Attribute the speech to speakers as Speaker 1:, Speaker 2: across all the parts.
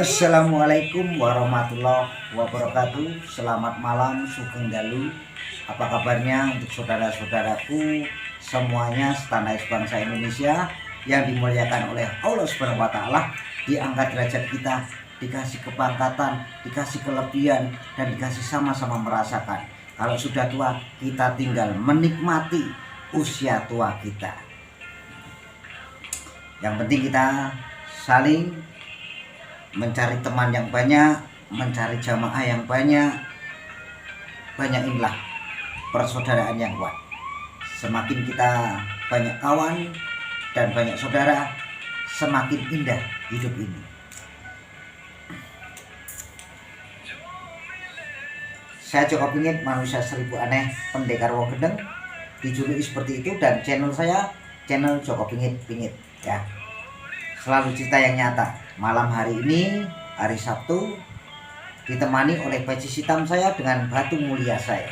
Speaker 1: Assalamualaikum warahmatullahi wabarakatuh. Selamat malam, sugeng dalu. Apa kabarnya untuk saudara-saudaraku semuanya setanah bangsa Indonesia yang dimuliakan oleh Allah Subhanahu wa taala, diangkat derajat kita, dikasih kepangkatan, dikasih kelebihan, dan dikasih sama-sama merasakan. Kalau sudah tua, kita tinggal menikmati usia tua kita. Yang penting kita saling mencari teman yang banyak, mencari jamaah yang banyak, inilah persaudaraan yang kuat. Semakin kita banyak kawan dan banyak saudara, semakin indah hidup ini. Saya Joko Pingit, manusia seribu aneh, pendekar wong gendeng, dijuluki seperti itu, dan channel saya channel Joko Pingit ya. Selalu cerita yang nyata. Malam hari ini, hari Sabtu, ditemani oleh peci hitam saya dengan batu mulia saya.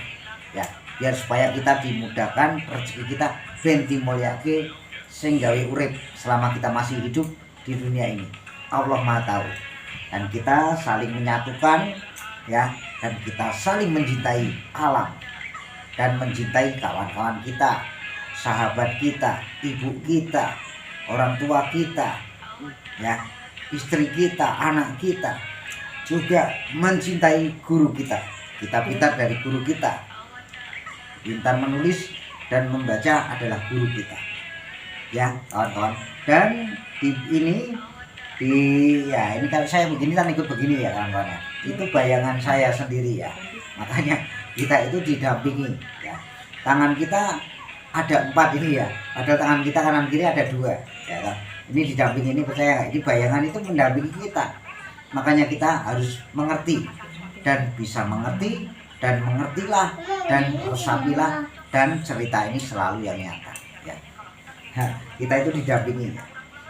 Speaker 1: Ya, biar supaya kita dimudahkan rezeki kita ben dimulyake sing gawe urip selama kita masih hidup di dunia ini. Allah Maha tahu. Dan kita saling menyatukan ya, dan kita saling mencintai alam dan mencintai kawan-kawan kita, sahabat kita, ibu kita, orang tua kita, ya, istri kita, anak kita, juga mencintai guru kita. Kita pintar dari guru kita. Pintar menulis dan membaca adalah guru kita, ya kawan-kawan. Dan ini kalau saya begini kan ikut begini ya kawan-kawan ya. Itu bayangan saya sendiri ya. Makanya kita itu didampingi ya. Tangan kita ada 4 ini ya. Padahal tangan kita kanan kiri ada 2 ya kan. Ini didampingi, ini percaya nggak? Ini bayangan itu mendampingi kita. Makanya kita harus mengerti dan bisa mengerti, dan mengertilah dan resapilah, dan cerita ini selalu yang nyata ya. Nah, kita itu didampingi,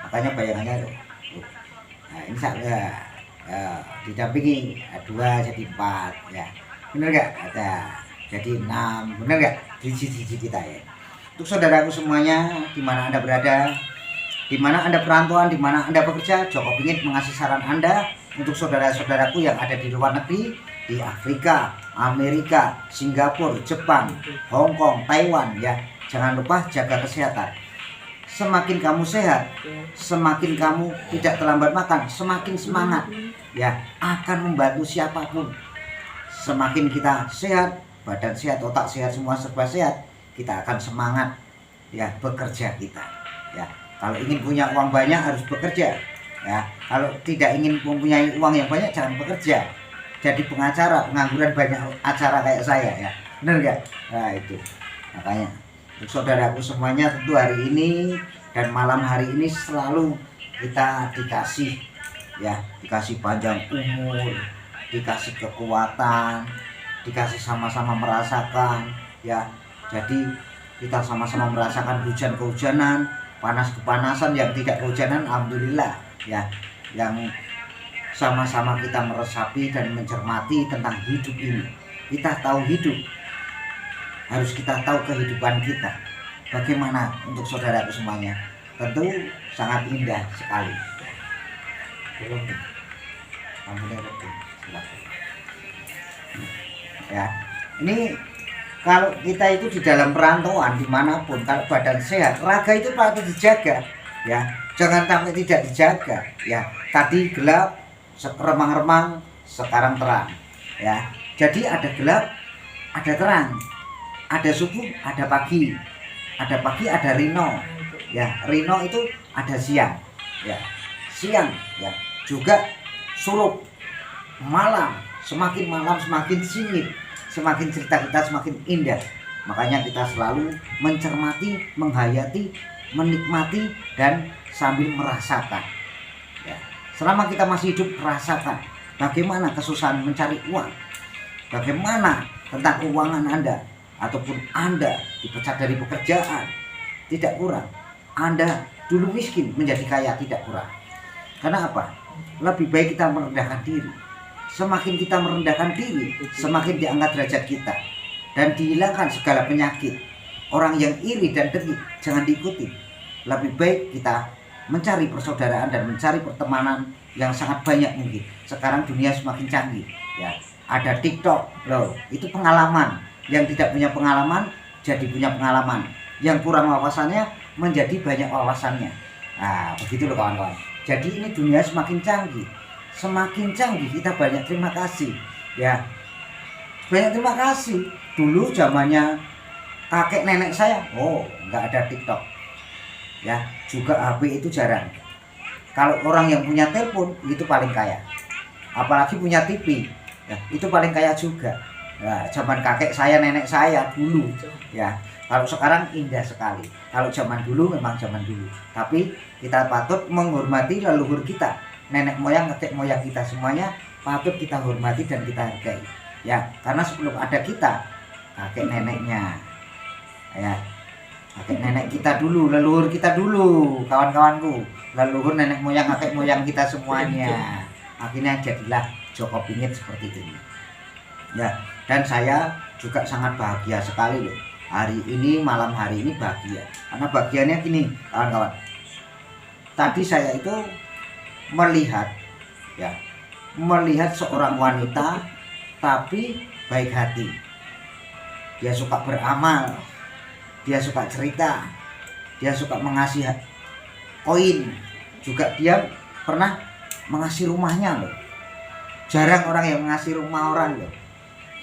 Speaker 1: makanya bayangannya nah, ini saya didampingi 2 jadi 4 ya, bener nggak? Ada jadi 6, bener nggak? Di kita ya. Untuk saudaraku semuanya, dimana Anda berada, di mana Anda perantauan, di mana Anda bekerja, Joko Pingit mengasih saran Anda untuk saudara-saudaraku yang ada di luar negeri, di Afrika, Amerika, Singapura, Jepang, Hong Kong, Taiwan ya. Jangan lupa jaga kesehatan. Semakin kamu sehat, semakin kamu tidak terlambat makan, semakin semangat ya, akan membantu siapapun. Semakin kita sehat, badan sehat, otak sehat, semua serba sehat, kita akan semangat ya bekerja kita ya. Kalau ingin punya uang banyak harus bekerja ya. Kalau tidak ingin mempunyai uang yang banyak jangan bekerja. Jadi pengacara, pengangguran banyak acara kayak saya ya. Benar nggak? Nah itu. Makanya untuk saudaraku semuanya, tentu hari ini dan malam hari ini selalu kita dikasih ya, dikasih panjang umur, dikasih kekuatan, dikasih sama-sama merasakan ya. Jadi kita sama-sama merasakan hujan kehujanan, panas kepanasan, yang tidak kehujanan alhamdulillah ya, yang sama-sama kita meresapi dan mencermati tentang hidup ini. Kita tahu hidup, harus kita tahu kehidupan kita bagaimana. Untuk saudaraku semuanya tentu sangat indah sekali ya. Ini kalau kita itu di dalam perantauan dimanapun, kalau badan sehat, raga itu patut dijaga ya, jangan sampai tidak dijaga ya. Tadi gelap, remang-remang, sekarang terang ya. Jadi ada gelap, ada terang, ada subuh, ada pagi, ada rino ya. Rino itu ada siang ya, siang ya, juga surup, malam. Semakin malam semakin singit, semakin cerita kita semakin indah. Makanya kita selalu mencermati, menghayati, menikmati, dan sambil merasakan ya. Selama kita masih hidup, rasakan bagaimana kesusahan mencari uang, bagaimana tentang keuangan Anda, ataupun Anda dipecat dari pekerjaan, tidak kurang. Anda dulu miskin menjadi kaya, tidak kurang. Karena apa? Lebih baik kita merendahkan diri. Semakin kita merendahkan diri, semakin diangkat derajat kita dan dihilangkan segala penyakit. Orang yang iri dan dengki jangan diikuti. Lebih baik kita mencari persaudaraan dan mencari pertemanan yang sangat banyak mungkin. Sekarang dunia semakin canggih ya. Ada TikTok loh, itu pengalaman. Yang tidak punya pengalaman jadi punya pengalaman. Yang kurang wawasannya menjadi banyak wawasannya. Nah, begitu loh kawan-kawan. Jadi ini dunia semakin canggih. Semakin canggih kita banyak terima kasih ya. Banyak terima kasih. Dulu zamannya kakek nenek saya, nggak ada TikTok ya, juga HP itu jarang. Kalau orang yang punya telepon itu paling kaya, apalagi punya TV ya, itu paling kaya juga. Nah, zaman kakek saya nenek saya dulu ya. Kalau sekarang indah sekali. Kalau zaman dulu memang zaman dulu, tapi kita patut menghormati leluhur kita, nenek moyang kakek moyang kita, semuanya patut kita hormati dan kita hargai ya. Karena sebelum ada kita, kakek neneknya ya, kakek nenek kita dulu, leluhur kita dulu, kawan-kawanku, leluhur nenek moyang kakek moyang kita semuanya. Akhirnya jadilah Joko Pingit seperti ini ya. Dan saya juga sangat bahagia sekali loh hari ini, malam hari ini bahagia. Karena bahagianya gini kawan-kawan, tadi saya itu melihat seorang wanita tapi baik hati. Dia suka beramal, dia suka cerita, dia suka mengasih koin, juga dia pernah mengasih rumahnya loh. Jarang orang yang mengasih rumah orang loh,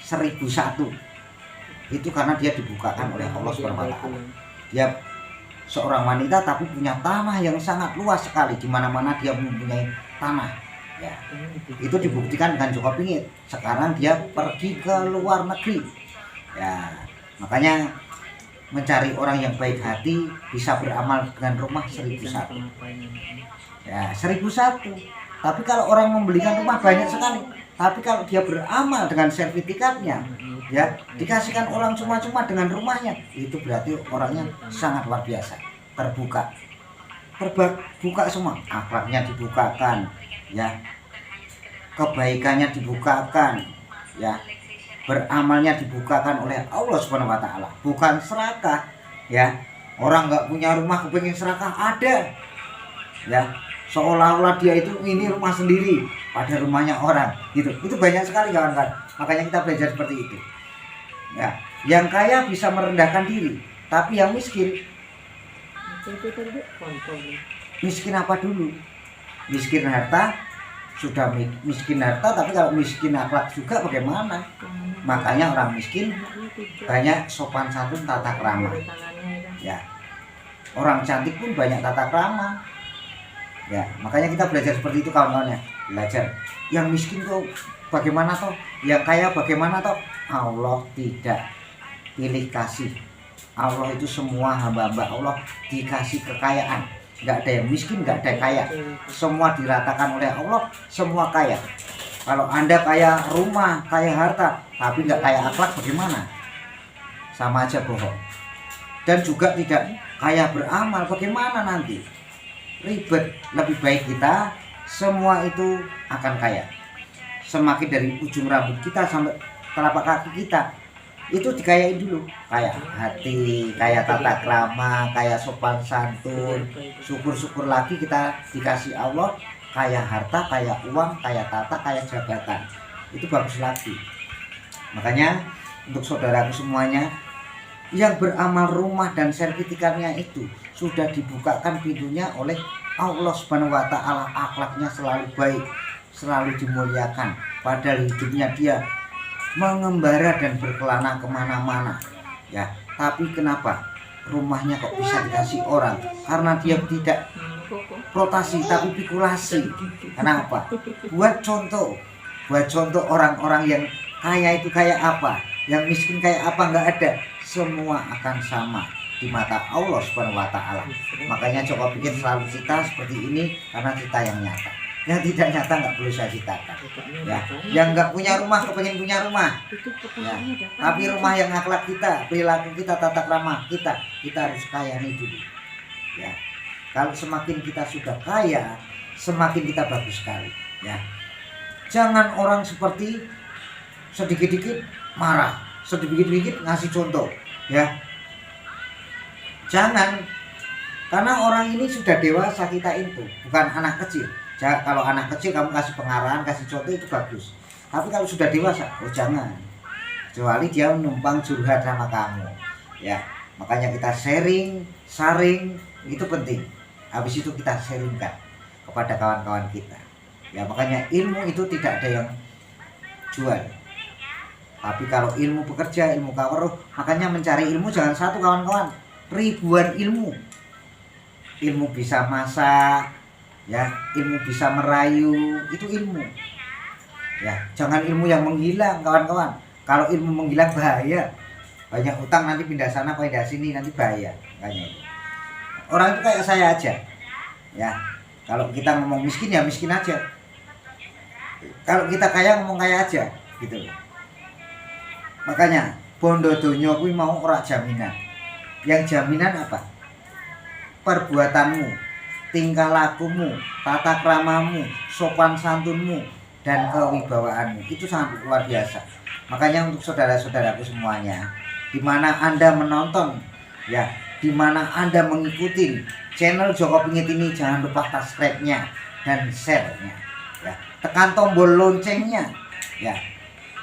Speaker 1: 1001. Itu karena dia dibukakan oleh Allah SWT. Dia seorang wanita tapi punya tanah yang sangat luas sekali, di mana-mana dia mempunyai tanah ya. Itu dibuktikan dengan Joko Pingit. Sekarang dia pergi ke luar negeri ya. Makanya mencari orang yang baik hati bisa beramal dengan rumah 1001 ya, 1001. Tapi kalau orang membelikan rumah banyak sekali, tapi kalau dia beramal dengan sertifikatnya ya, dikasihkan orang cuma-cuma dengan rumahnya, itu berarti orangnya sangat luar biasa, terbuka semua, akhlaknya dibukakan ya, kebaikannya dibukakan ya, beramalnya dibukakan oleh Allah Subhanahu wa Ta'ala, bukan serakah ya. Orang nggak punya rumah kepengin serakah ada ya, seolah-olah dia itu ini rumah sendiri pada rumahnya orang gitu. Itu banyak sekali kawan-kawan. Makanya kita belajar seperti itu ya. Yang kaya bisa merendahkan diri, tapi yang miskin apa dulu? Miskin harta, sudah miskin harta, tapi kalau miskin akhlak juga bagaimana? Makanya orang miskin banyak sopan santun, tata krama ya. Orang cantik pun banyak tata krama ya. Makanya kita belajar seperti itu kawan-kawannya, belajar. Yang miskin tuh bagaimana toh, yang kaya bagaimana toh? Allah tidak pilih kasih. Allah itu semua hamba-hamba Allah dikasih kekayaan. Nggak ada yang miskin, nggak ada yang kaya, semua diratakan oleh Allah, semua kaya. Kalau Anda kaya rumah, kaya harta, tapi nggak kaya akhlak bagaimana? Sama aja bohong. Dan juga tidak kaya beramal, bagaimana nanti? Ribet. Lebih baik kita semua itu akan kaya. Semakin dari ujung rambut kita sampai telapak kaki kita, itu dikayain dulu. Kaya hati, kaya tata krama, kaya sopan santun. Syukur-syukur lagi kita dikasih Allah kaya harta, kaya uang, kaya tata, kaya jabatan. Itu bagus lagi. Makanya untuk saudaraku semuanya yang beramal rumah dan sertifikatnya itu sudah dibukakan pintunya oleh Allah Subhanahu wa Ta'ala. Akhlaknya selalu baik, selalu dimuliakan, padahal hidupnya dia mengembara dan berkelana kemana-mana ya. Tapi kenapa rumahnya kok bisa dikasih orang? Karena dia tidak protasi tapi pikulasi. Kenapa? Buat contoh orang-orang yang kaya itu kayak apa, yang miskin kayak apa, nggak ada. Semua akan sama di mata Allah Subhanahu wa Ta'ala. Makanya Joko Pingit selalu cerita seperti ini karena cerita yang nyata. Yang tidak nyata nggak perlu saya ceritakan ya. Yang nggak punya rumah kepengen punya rumah ya. Tapi rumah yang akhlak kita, perilaku kita, tata krama kita harus kaya nih dulu ya. Kalau semakin kita sudah kaya, semakin kita bagus sekali ya. Jangan orang seperti sedikit-dikit marah, sedikit-dikit ngasih contoh ya. Jangan Karena orang ini sudah dewasa kita itu, bukan anak kecil. Kalau anak kecil kamu kasih pengarahan, kasih contoh itu bagus. Tapi kalau sudah dewasa, oh jangan. Kecuali dia numpang curhat sama kamu. Ya, makanya kita saring itu penting. Habis itu kita sharingkan kepada kawan-kawan kita. Ya, makanya ilmu itu tidak ada yang jual. Tapi kalau ilmu bekerja, ilmu kawaruh, makanya mencari ilmu jangan satu kawan-kawan, ribuan ilmu. Ilmu bisa masak, ya, ilmu bisa merayu, itu ilmu. Ya, jangan ilmu yang menghilang kawan-kawan. Kalau ilmu menghilang bahaya. Banyak utang nanti pindah sana pindah sini nanti bahaya. Makanya itu. Orang itu kayak saya aja. Ya, kalau kita ngomong miskin ya miskin aja. Kalau kita kaya ngomong kaya aja, gitu loh. Makanya bondo donya kuwi mau ora jaminan. Yang jaminan apa? Perbuatanmu, tingkah lakumu, tata kramamu, sopan santunmu, dan kewibawaanmu itu sangat luar biasa. Makanya untuk saudara-saudaraku semuanya, di mana Anda menonton, ya, di mana Anda mengikuti channel Joko Pingit ini, jangan lupa subscribe-nya dan share-nya, ya. Tekan tombol loncengnya, ya,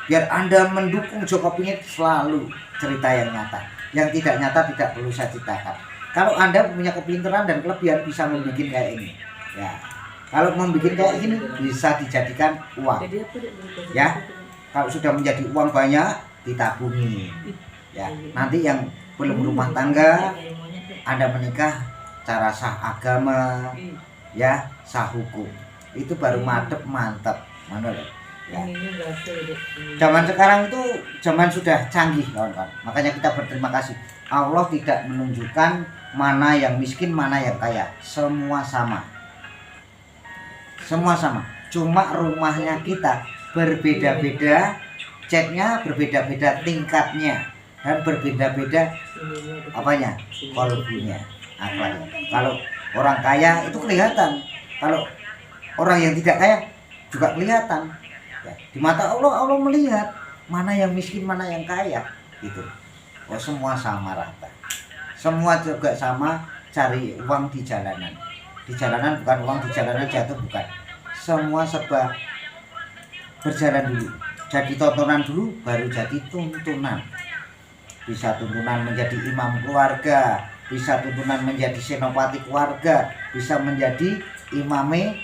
Speaker 1: biar Anda mendukung Joko Pingit selalu cerita yang nyata. Yang tidak nyata tidak perlu saya ceritakan. Kalau Anda punya kepintaran dan kelebihan bisa membuat kayak ini, ya. Kalau membuat kayak gini bisa dijadikan uang, ya. Kalau sudah menjadi uang banyak ditabungi, ya. Nanti yang belum rumah tangga, Anda menikah cara sah agama, ya, sah hukum, itu baru mantep, mana loh. Ya. Zaman sekarang itu zaman sudah canggih kawan-kawan. Makanya kita berterima kasih. Allah tidak menunjukkan mana yang miskin, mana yang kaya. Semua sama. Semua sama. Cuma rumahnya kita berbeda-beda, catnya berbeda-beda tingkatnya, dan berbeda-beda apanya? Kolbunya, akhlaknya. Kalau orang kaya itu kelihatan. Kalau orang yang tidak kaya juga kelihatan. Di mata Allah, Allah melihat mana yang miskin, mana yang kaya, gitu. Oh, semua sama rata. Semua juga sama cari uang di jalanan. Di jalanan bukan uang di jalanan jatuh, bukan. Semua serba berjalan dulu. Jadi tontonan dulu, baru jadi tuntunan. Bisa tuntunan menjadi imam keluarga, bisa tuntunan menjadi senopati keluarga, bisa menjadi imame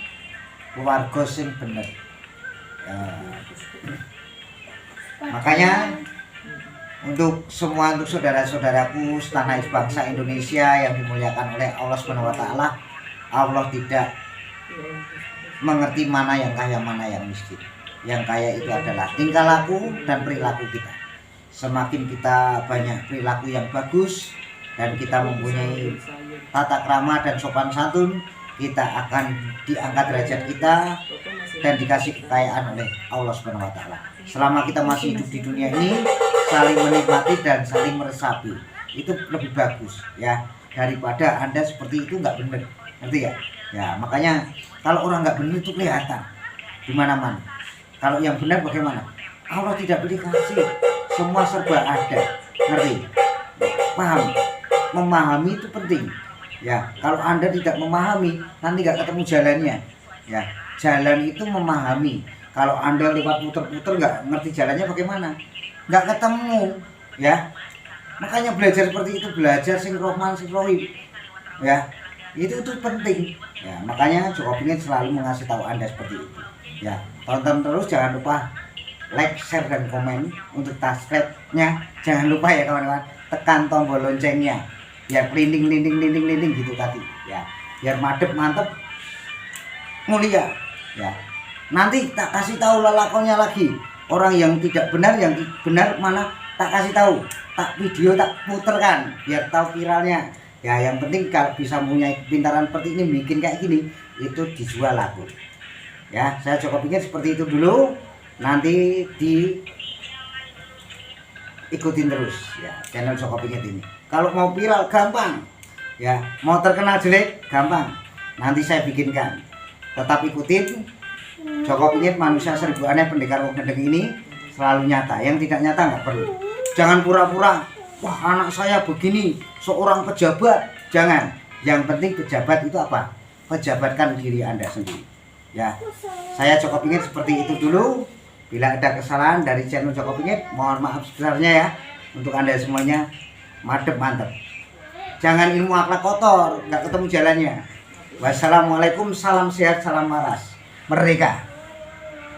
Speaker 1: keluarga sing bener. Makanya untuk saudara-saudaraku setanah bangsa Indonesia yang dimuliakan oleh Allah SWT, Allah tidak mengerti mana yang kaya mana yang miskin. Yang kaya itu adalah tingkah laku dan perilaku kita. Semakin kita banyak perilaku yang bagus dan kita mempunyai tata krama dan sopan santun, kita akan diangkat derajat kita dan dikasih kekayaan oleh Allah SWT. Selama kita masih hidup di dunia ini, saling menikmati dan saling meresapi, itu lebih bagus, ya, daripada Anda seperti itu nggak benar, ngerti ya? Ya, makanya kalau orang nggak benar itu kelihatan di mana-mana. Kalau yang benar bagaimana? Allah tidak beri kasih, semua serba ada, ngerti? Paham? Memahami itu penting. Ya, kalau Anda tidak memahami, nanti nggak ketemu jalannya. Ya, jalan itu memahami. Kalau Anda lewat puter-puter nggak ngerti jalannya bagaimana, nggak ketemu, ya. Makanya belajar seperti itu, belajar sinkroman sinkrohim, ya, itu penting. Ya, makanya Joko Pingit selalu mengasih tahu Anda seperti itu. Ya, tonton terus, jangan lupa like, share dan komen. Untuk subscribe-nya jangan lupa ya kawan-kawan, tekan tombol loncengnya. Biar linding gitu tadi, ya, biar mantep mulia, ya. Nanti tak kasih tahu lelakonnya lagi, orang yang tidak benar, yang benar mana tak kasih tahu, tak video tak puterkan biar tahu viralnya. Ya, yang penting kalau bisa punya kepintaran seperti ini, bikin kayak gini, itu dijual laku. Ya, saya Joko Pingit seperti itu dulu, nanti ikutin terus ya channel Joko Pingit ini. Kalau mau viral gampang, ya, mau terkenal jelek gampang, nanti saya bikinkan. Tetap ikutin Joko Pingit, manusia seribu aneh, pendekar wong gendeng ini selalu nyata. Yang tidak nyata nggak perlu. Jangan pura-pura, wah anak saya begini, seorang pejabat. Jangan. Yang penting pejabat itu apa? Pejabatkan diri Anda sendiri. Ya, saya Joko Pingit seperti itu dulu. Bila ada kesalahan dari channel Joko Pingit, mohon maaf sebesarnya ya. Untuk Anda semuanya, madep mantep. Jangan ilmu akhlak kotor, nggak ketemu jalannya. Wassalamualaikum, salam sehat, salam waras. Merdeka.